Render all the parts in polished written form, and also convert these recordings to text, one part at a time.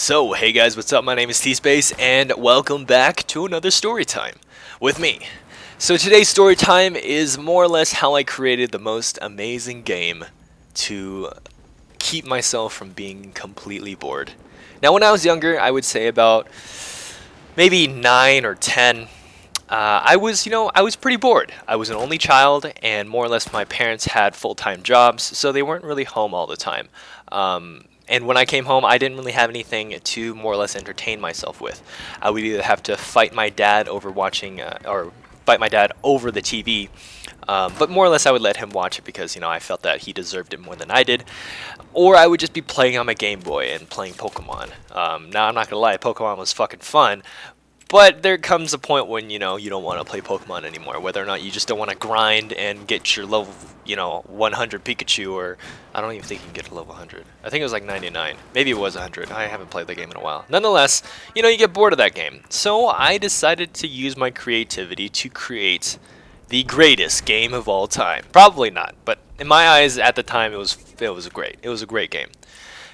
So, hey guys, what's up? My name is T-Space, and welcome back to another story time with me. So today's story time is more or less how I created the most amazing game to keep myself from being completely bored. Now, when I was younger, I would say about maybe 9 or 10, I was pretty bored. I was an only child, and more or less my parents had full-time jobs, so they weren't really home all the time. And when I came home, I didn't really have anything to more or less entertain myself with. I would either have to fight my dad over watching, or fight my dad over the TV, but more or less I would let him watch it because, I felt that he deserved it more than I did. Or I would just be playing on my Game Boy and playing Pokemon. Now, I'm not gonna lie, Pokemon was fucking fun, but there comes a point when, you don't want to play Pokemon anymore. Whether or not you just don't want to grind and get your level, 100 Pikachu, or I don't even think you can get to level 100. I think it was like 99. Maybe it was 100. I haven't played the game in a while. Nonetheless, you get bored of that game. So I decided to use my creativity to create the greatest game of all time. Probably not, but in my eyes at the time it was great. It was a great game.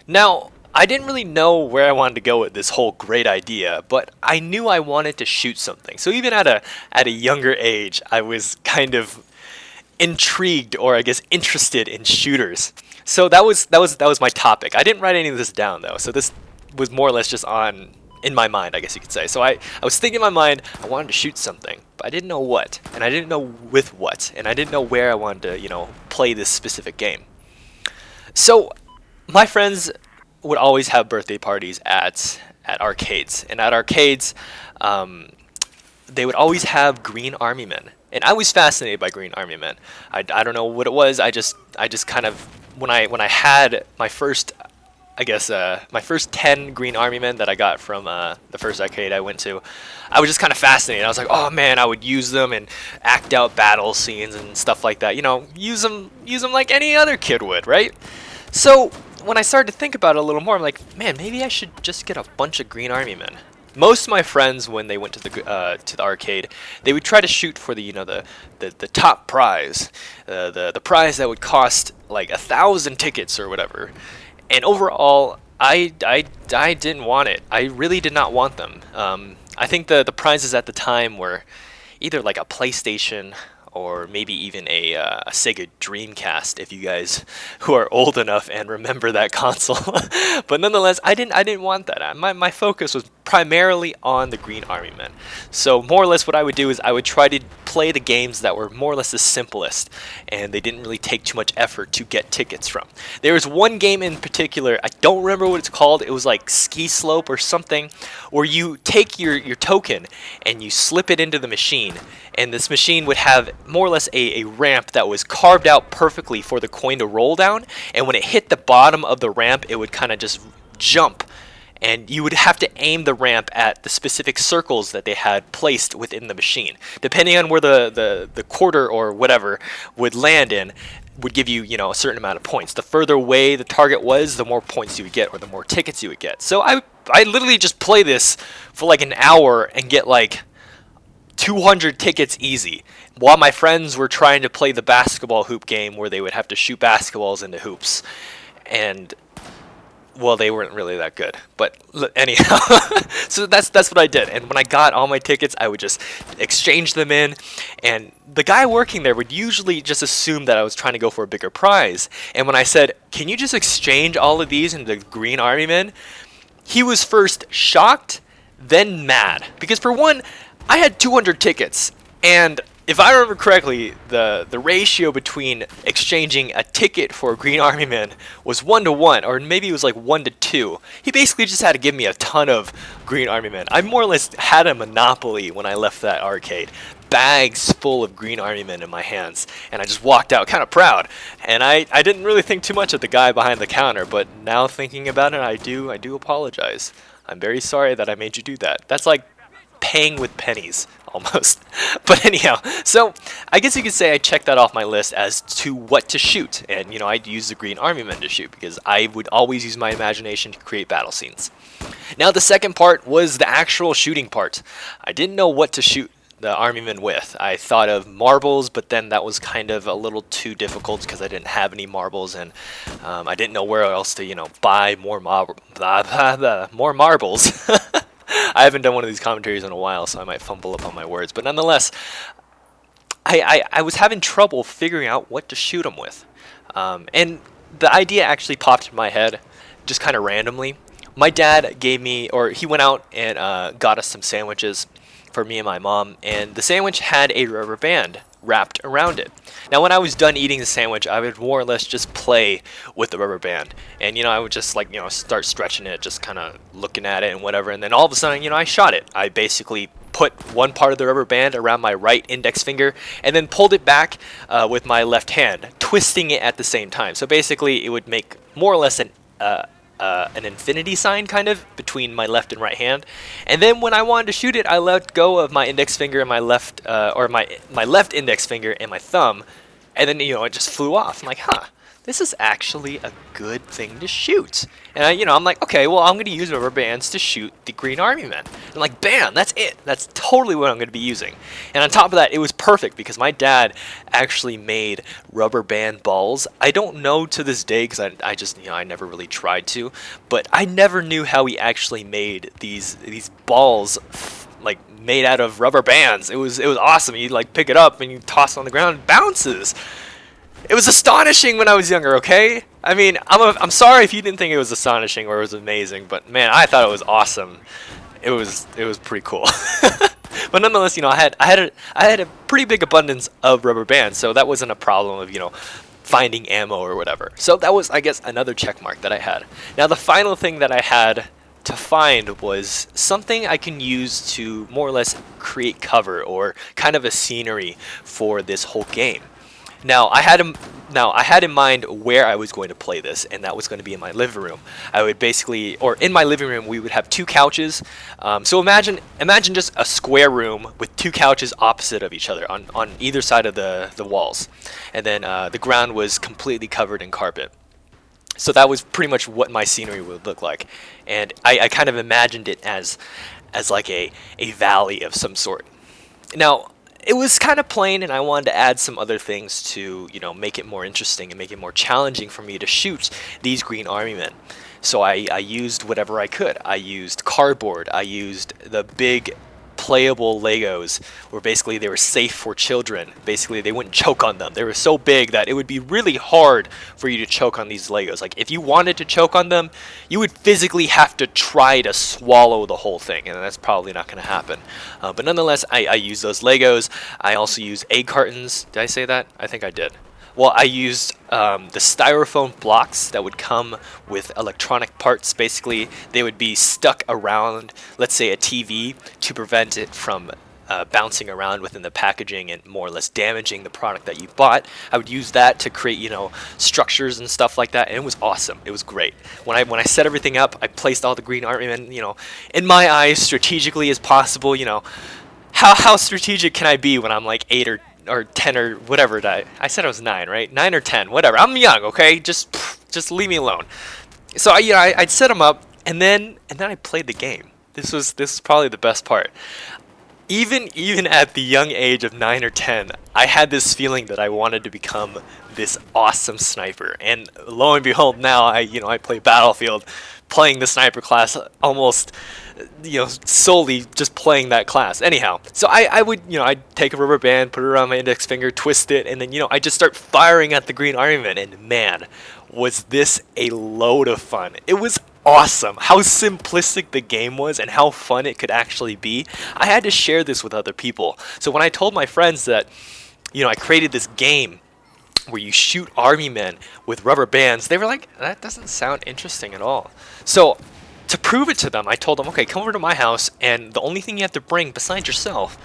Now, I didn't really know where I wanted to go with this whole great idea, but I knew I wanted to shoot something. So even at a younger age, I was kind of intrigued, or I guess interested in shooters. So that was my topic. I didn't write any of this down though. So this was more or less just in my mind, I guess you could say. So I was thinking in my mind, I wanted to shoot something, but I didn't know what, and I didn't know with what, and I didn't know where I wanted to, play this specific game. So my friends would always have birthday parties at arcades, and at arcades, they would always have Green Army Men, and I was fascinated by Green Army Men. I don't know what it was. I just kind of when I had my first, I guess, my first 10 Green Army Men that I got from the first arcade I went to, I was just kind of fascinated. I was like, oh man, I would use them and act out battle scenes and stuff like that. Use them like any other kid would, right? So when I started to think about it a little more, I'm like, man, maybe I should just get a bunch of Green Army Men. Most of my friends, when they went to the arcade, they would try to shoot for the top prize, the prize that would cost like 1,000 tickets or whatever. And overall, I didn't want it. I really did not want them. I think the prizes at the time were either like a PlayStation, or maybe even a Sega Dreamcast, if you guys who are old enough and remember that console. But nonetheless, I didn't want that. My focus was primarily on the Green Army Men. So more or less what I would do is I would try to play the games that were more or less the simplest, and they didn't really take too much effort to get tickets from. There was one game in particular, I don't remember what it's called. It was like Ski Slope or something, where you take your token and you slip it into the machine, and this machine would have more or less a ramp that was carved out perfectly for the coin to roll down, and when it hit the bottom of the ramp, it would kind of just jump, and you would have to aim the ramp at the specific circles that they had placed within the machine. Depending on where the quarter or whatever would land in, would give you, a certain amount of points. The further away the target was, the more points you would get, or the more tickets you would get. So I literally just play this for like an hour and get like 200 tickets easy, while my friends were trying to play the basketball hoop game where they would have to shoot basketballs into hoops. And well, they weren't really that good, but anyhow. So that's what I did. And when I got all my tickets, I would just exchange them in, and the guy working there would usually just assume that I was trying to go for a bigger prize. And when I said, can you just exchange all of these into Green Army Men, he was first shocked, then mad, because for one, I had 200 tickets, and if I remember correctly, the ratio between exchanging a ticket for a Green Army Man was 1-to-1, or maybe it was like 1-to-2. He basically just had to give me a ton of Green Army Men. I more or less had a monopoly when I left that arcade. Bags full of Green Army Men in my hands, and I just walked out kind of proud. And I didn't really think too much of the guy behind the counter, but now thinking about it, I do apologize. I'm very sorry that I made you do that. That's like paying with pennies, almost. But anyhow, so I guess you could say I checked that off my list as to what to shoot. And, I'd use the Green Army Men to shoot because I would always use my imagination to create battle scenes. Now, the second part was the actual shooting part. I didn't know what to shoot the army men with. I thought of marbles, but then that was kind of a little too difficult because I didn't have any marbles, and I didn't know where else to, buy more more marbles. I haven't done one of these commentaries in a while, so I might fumble up on my words. But nonetheless, I was having trouble figuring out what to shoot them with. And the idea actually popped in my head just kind of randomly. My dad gave me, or he went out and got us some sandwiches for me and my mom, and the sandwich had a rubber band wrapped around it. Now, when I was done eating the sandwich, I would more or less just play with the rubber band, and I would just start stretching it, just kind of looking at it and whatever, and then all of a sudden, I shot it. I basically put one part of the rubber band around my right index finger and then pulled it back with my left hand, twisting it at the same time. So basically, it would make more or less an infinity sign kind of between my left and right hand, and then when I wanted to shoot it, I let go of my index finger and my left or my left index finger and my thumb, and then it just flew off. I'm like, this is actually a good thing to shoot. And I'm like, okay, well, I'm going to use rubber bands to shoot the Green Army Men. And like, bam, that's it. That's totally what I'm going to be using. And on top of that, it was perfect because my dad actually made rubber band balls. I don't know to this day because I just, I never really tried to, but I never knew how he actually made these balls like made out of rubber bands. It was awesome. You'd like pick it up and you toss it on the ground, it bounces. It was astonishing when I was younger, okay? I mean, I'm sorry if you didn't think it was astonishing or it was amazing, but man, I thought it was awesome. It was pretty cool. But nonetheless, I had a pretty big abundance of rubber bands, so that wasn't a problem of, finding ammo or whatever. So that was, I guess, another check mark that I had. Now, the final thing that I had to find was something I can use to more or less create cover or kind of a scenery for this whole game. Now I had in mind where I was going to play this, and that was going to be in my living room. I would basically, or in my living room, we would have two couches. So imagine just a square room with two couches opposite of each other on either side of the walls, and then the ground was completely covered in carpet. So that was pretty much what my scenery would look like, and I kind of imagined it as like a valley of some sort. Now, it was kind of plain, and I wanted to add some other things to, make it more interesting and make it more challenging for me to shoot these Green Army Men. So I used whatever I could. I used cardboard. I used the big playable Legos, where basically they were safe for children. Basically, they wouldn't choke on them. They were so big that it would be really hard for you to choke on these Legos. Like, if you wanted to choke on them, you would physically have to try to swallow the whole thing, and that's probably not going to happen. But nonetheless, I used those Legos. I also used egg cartons. Did I say that? I think I did. Well, I used the styrofoam blocks that would come with electronic parts. Basically, they would be stuck around, let's say, a TV to prevent it from bouncing around within the packaging and more or less damaging the product that you bought. I would use that to create, structures and stuff like that, and it was awesome. It was great. When I set everything up, I placed all the Green Army Men, in my eyes, strategically as possible. How strategic can I be when I'm like 8 or 10 or whatever? I said I was 9, right? 9 or 10, whatever. I'm young, okay? Just leave me alone. So I'd set them up, and then I played the game. This was probably the best part. Even at the young age of 9 or 10, I had this feeling that I wanted to become this awesome sniper. And lo and behold, now I play Battlefield, playing the sniper class almost, solely just playing that class. Anyhow, so I would, I'd take a rubber band, put it around my index finger, twist it, and then, I just start firing at the Green Army Men. And man, was this a load of fun. It was awesome how simplistic the game was and how fun it could actually be. I had to share this with other people. So when I told my friends that, I created this game where you shoot army men with rubber bands, they were like, that doesn't sound interesting at all. So to prove it to them, I told them, okay, come over to my house, and the only thing you have to bring besides yourself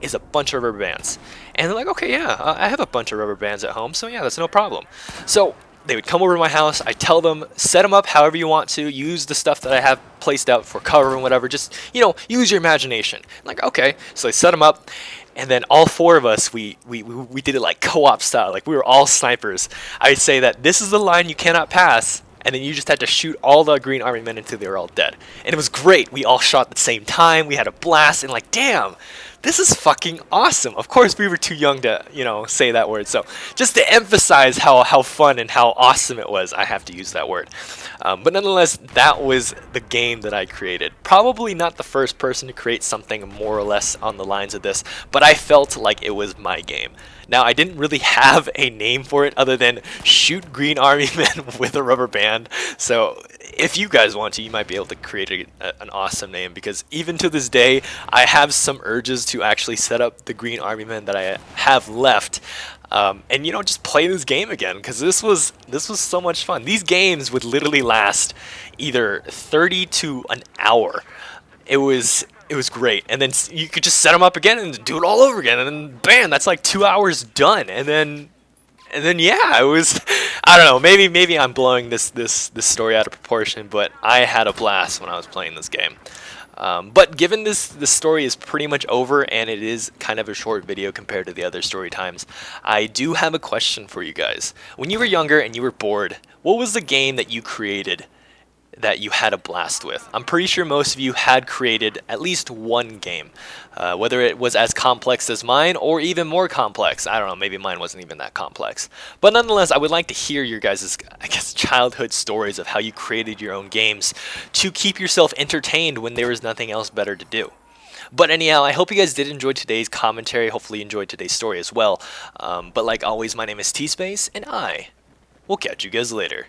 is a bunch of rubber bands. And they're like, okay, yeah, I have a bunch of rubber bands at home, so yeah, that's no problem. So they would come over to my house. I tell them, set them up however you want to. Use the stuff that I have placed out for cover and whatever. Just, use your imagination. I'm like, okay. So I set them up, and then all four of us, we did it like co-op style. Like, we were all snipers. I'd say that this is the line you cannot pass, and then you just had to shoot all the green army men until they were all dead. And it was great. We all shot at the same time. We had a blast, and like, damn, this is fucking awesome. Of course, we were too young to, say that word. So just to emphasize how fun and how awesome it was, I have to use that word. But nonetheless, that was the game that I created. Probably not the first person to create something more or less on the lines of this, but I felt like it was my game. Now, I didn't really have a name for it other than Shoot Green Army Men with a Rubber Band. So if you guys want to, you might be able to create an awesome name, because even to this day, I have some urges to actually set up the Green Army Men that I have left. And just play this game again, because this was so much fun. These games would literally last either 30 to an hour. It was great, and then you could just set them up again and do it all over again, and then bam, that's like 2 hours done. And then yeah, it was, I don't know, maybe I'm blowing this story out of proportion, but I had a blast when I was playing this game. But given this story is pretty much over, and it is kind of a short video compared to the other story times, I do have a question for you guys. When you were younger and you were bored, what was the game that you created that you had a blast with? I'm pretty sure most of you had created at least one game, whether it was as complex as mine or even more complex. I don't know, maybe mine wasn't even that complex. But nonetheless, I would like to hear your guys' childhood stories of how you created your own games to keep yourself entertained when there was nothing else better to do. But anyhow, I hope you guys did enjoy today's commentary. Hopefully you enjoyed today's story as well. But like always, my name is T-Space, and I will catch you guys later.